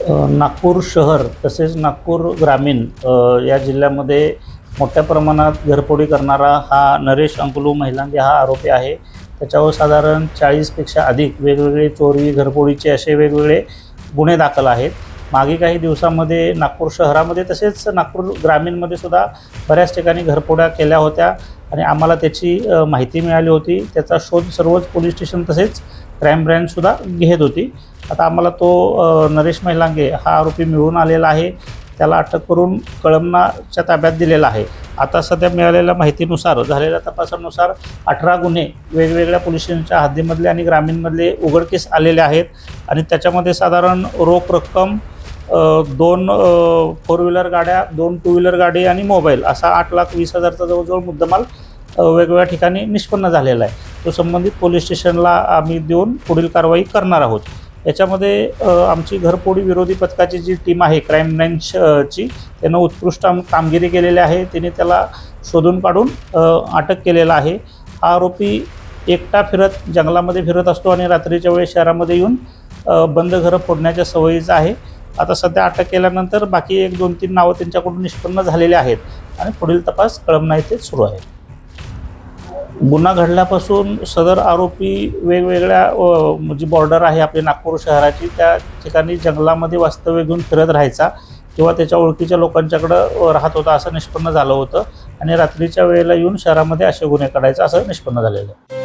नागपूर शहर तसेच नागपूर ग्रामीण या जिल्ह्यामध्ये मोठ्या प्रमाणात घरफोडी करणारा हा नरेश अंकुलू महिलांगे हा आरोपी आहे। त्याच्यावर साधारण 40पेक्षा अधिक वेगवेगळे चोरी घरफोडीचे असे वेगवेगळे गुन्हे दाखल आहेत। मागे काही दिवसांमध्ये नागपूर शहरामध्ये तसेच नागपूर ग्रामीणमध्ये सुद्धा बऱ्याच ठिकाणी घरफोड्या केल्या होत्या आणि आम्हाला त्याची माहिती मिळाली होती। त्याचा शोध सर्वच पोलीस स्टेशन तसेच क्राईम ब्रँचसुद्धा घेत होती। आता आम्हाला तो नरेश महिलांगे हा आरोपी मिळून आलेला आहे। त्याला अटक करून कळमनाच्या ताब्यात दिलेला आहे। आता सध्या मिळालेल्या माहितीनुसार झालेल्या तपासानुसार 18 गुन्हे वेगवेगळ्या पोलीस स्टेशनच्या हद्दीमधले आणि ग्रामीणमधले उघडकीस आलेले आहेत आणि त्याच्यामध्ये साधारण रोख रक्कम 2 फोर व्हीलर गाड्या, 2 टू व्हीलर गाडी आणि मोबाईल असा 8,20,000चा जवळजवळ मुद्देमाल वेगवेगळ्या ठिकाणी निष्पन्न झालेला आहे। तो संबंधित पोलीस स्टेशनला आम्ही देऊन पुढील कारवाई करणार आहोत। याच्यामध्ये आमची घरफोडी विरोधी पथकाची जी टीम आहे क्राईम ब्रँचची त्यानं उत्कृष्ट कामगिरी केलेली आहे। तिने त्याला शोधून काढून अटक केलेला आहे। हा आरोपी एकटा फिरत जंगलामध्ये फिरत असतो आणि रात्रीच्या वेळेस शहरामध्ये येऊन बंद घरं फोडण्याच्या सवयीचा आहे। आता सध्या अटक केल्यानंतर बाकी 1-2-3 नावं त्यांच्याकडून निष्पन्न झालेली आहेत आणि पुढील तपास कळमना येथे सुरू आहे। गुन्हा घडल्यापासून सदर आरोपी वेगवेगळ्या जी बॉर्डर आहे आपली नागपूर शहराची त्या ठिकाणी जंगलामध्ये वास्तव्य घेऊन फिरत राहायचा किंवा त्याच्या ओळखीच्या लोकांच्याकडं राहत होता असं निष्पन्न झालं होतं आणि रात्रीच्या वेळेला येऊन शहरामध्ये असे गुन्हे करायचा असं निष्पन्न झालेलं आहे।